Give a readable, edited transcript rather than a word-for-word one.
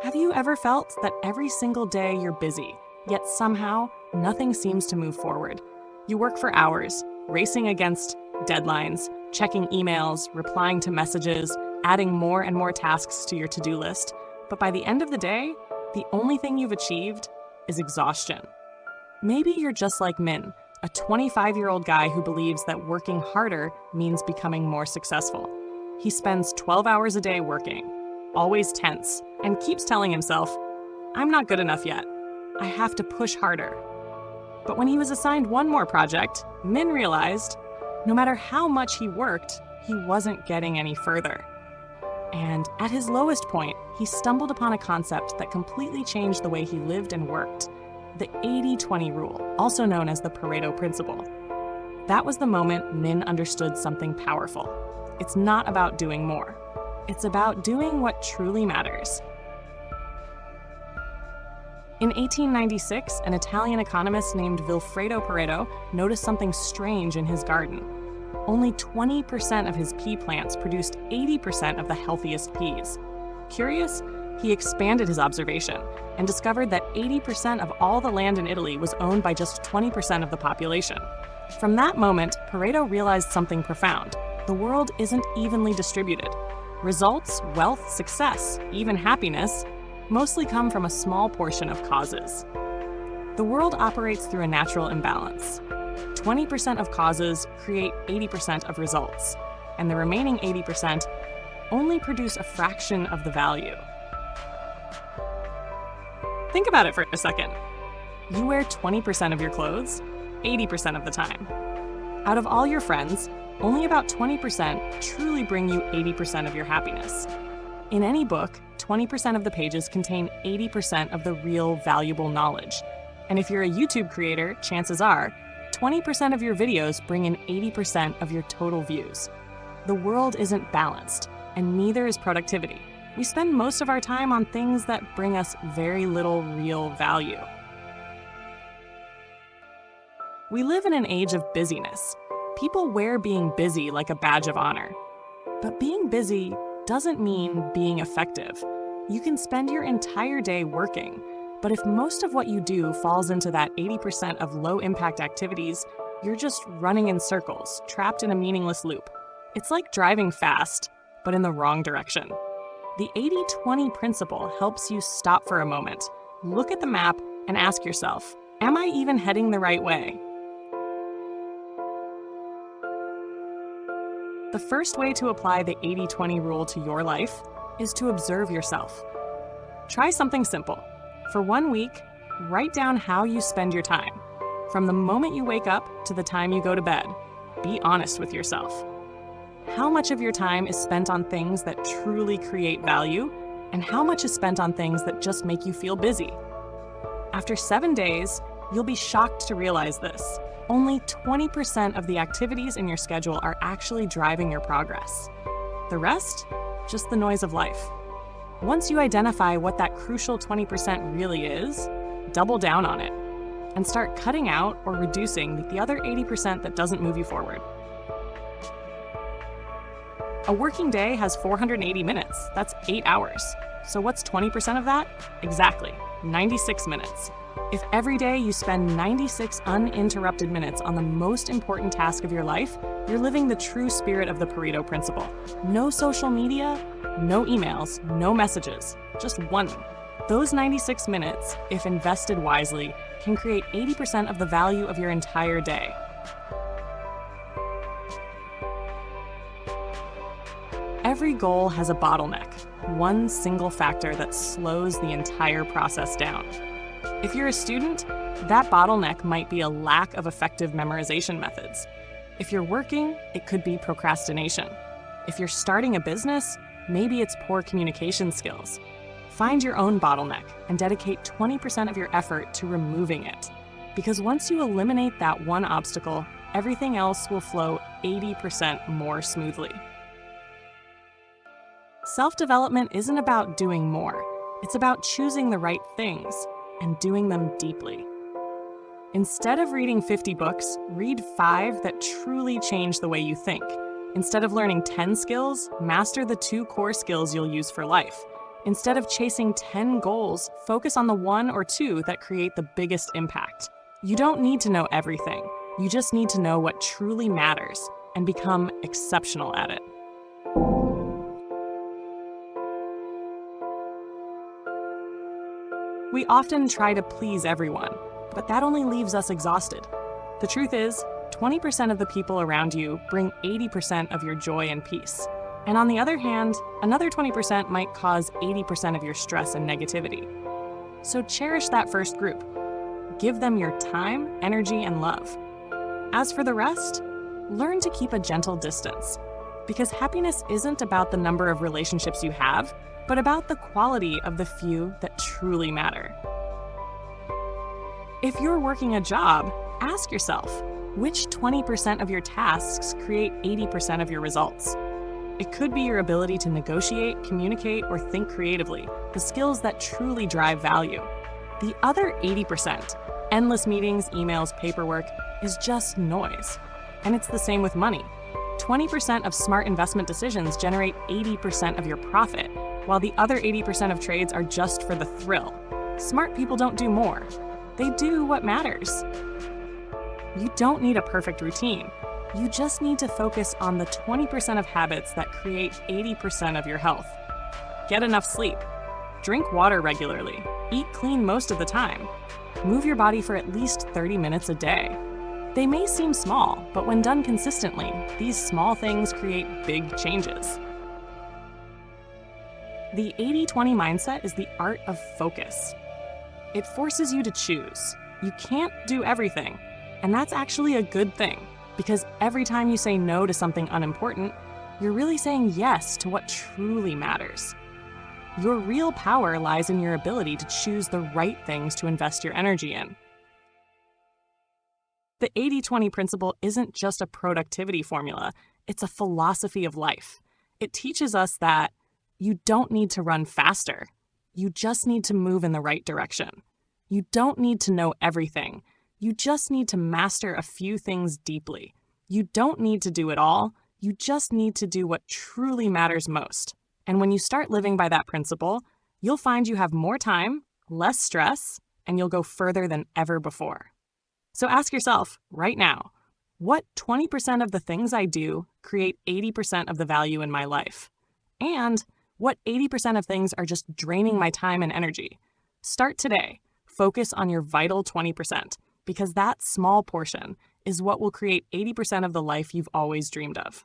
Have you ever felt that every single day you're busy, yet somehow nothing seems to move forward? You work for hours, racing against deadlines, checking emails, replying to messages, adding more and more tasks to your to-do list. But by the end of the day, the only thing you've achieved is exhaustion. Maybe you're just like Min, a 25-year-old guy who believes that working harder means becoming more successful. He spends 12 hours a day working, always tense, and keeps telling himself, "I'm not good enough yet. I have to push harder." But when he was assigned one more project, Min realized no matter how much he worked, he wasn't getting any further. And at his lowest point, he stumbled upon a concept that completely changed the way he lived and worked: the 80-20 rule, also known as the Pareto Principle. That was the moment Min understood something powerful. It's not about doing more. It's about doing what truly matters. In 1896, an Italian economist named Vilfredo Pareto noticed something strange in his garden. Only 20% of his pea plants produced 80% of the healthiest peas. Curious, he expanded his observation and discovered that 80% of all the land in Italy was owned by just 20% of the population. From that moment, Pareto realized something profound. The world isn't evenly distributed. Results, wealth, success, even happiness, mostly come from a small portion of causes. The world operates through a natural imbalance. 20% of causes create 80% of results, and the remaining 80% only produce a fraction of the value. Think about it for a second. You wear 20% of your clothes 80% of the time. Out of all your friends, only about 20% truly bring you 80% of your happiness. In any book, 20% of the pages contain 80% of the real valuable knowledge. And if you're a YouTube creator, chances are 20% of your videos bring in 80% of your total views. The world isn't balanced, and neither is productivity. We spend most of our time on things that bring us very little real value. We live in an age of busyness. People wear being busy like a badge of honor. But being busy doesn't mean being effective. You can spend your entire day working, but if most of what you do falls into that 80% of low-impact activities, you're just running in circles, trapped in a meaningless loop. It's like driving fast, but in the wrong direction. The 80-20 principle helps you stop for a moment, look at the map, and ask yourself, am I even heading the right way? The first way to apply the 80-20 rule to your life is to observe yourself. Try something simple. For 1 week, write down how you spend your time. From the moment you wake up to the time you go to bed, be honest with yourself. How much of your time is spent on things that truly create value, and how much is spent on things that just make you feel busy? After 7 days, you'll be shocked to realize this. Only 20% of the activities in your schedule are actually driving your progress. The rest? Just the noise of life. Once you identify what that crucial 20% really is, double down on it and start cutting out or reducing the other 80% that doesn't move you forward. A working day has 480 minutes. That's 8 hours. So what's 20% of that? Exactly, 96 minutes. If every day you spend 96 uninterrupted minutes on the most important task of your life, you're living the true spirit of the Pareto Principle. No social media, no emails, no messages, just one. Those 96 minutes, if invested wisely, can create 80% of the value of your entire day. Every goal has a bottleneck, one single factor that slows the entire process down. If you're a student, that bottleneck might be a lack of effective memorization methods. If you're working, it could be procrastination. If you're starting a business, maybe it's poor communication skills. Find your own bottleneck and dedicate 20% of your effort to removing it. Because once you eliminate that one obstacle, everything else will flow 80% more smoothly. Self-development isn't about doing more. It's about choosing the right things and doing them deeply. Instead of reading 50 books, read 5 that truly change the way you think. Instead of learning 10 skills, master the 2 core skills you'll use for life. Instead of chasing 10 goals, focus on the one or two that create the biggest impact. You don't need to know everything. You just need to know what truly matters and become exceptional at it. We often try to please everyone, but that only leaves us exhausted. The truth is, 20% of the people around you bring 80% of your joy and peace. And on the other hand, another 20% might cause 80% of your stress and negativity. So cherish that first group. Give them your time, energy, and love. As for the rest, learn to keep a gentle distance. Because happiness isn't about the number of relationships you have, but about the quality of the few that truly matter. If you're working a job, ask yourself, which 20% of your tasks create 80% of your results? It could be your ability to negotiate, communicate, or think creatively, the skills that truly drive value. The other 80%, endless meetings, emails, paperwork, is just noise. And it's the same with money. 20% of smart investment decisions generate 80% of your profit, while the other 80% of trades are just for the thrill. Smart people don't do more. They do what matters. You don't need a perfect routine. You just need to focus on the 20% of habits that create 80% of your health. Get enough sleep. Drink water regularly. Eat clean most of the time. Move your body for at least 30 minutes a day. They may seem small, but when done consistently, these small things create big changes. The 80-20 mindset is the art of focus. It forces you to choose. You can't do everything, and that's actually a good thing, because every time you say no to something unimportant, you're really saying yes to what truly matters. Your real power lies in your ability to choose the right things to invest your energy in. The 80-20 principle isn't just a productivity formula, it's a philosophy of life. It teaches us that you don't need to run faster. You just need to move in the right direction. You don't need to know everything. You just need to master a few things deeply. You don't need to do it all. You just need to do what truly matters most. And when you start living by that principle, you'll find you have more time, less stress, and you'll go further than ever before. So ask yourself right now, what 20% of the things I do create 80% of the value in my life? And what 80% of things are just draining my time and energy? Start today. Focus on your vital 20%, because that small portion is what will create 80% of the life you've always dreamed of.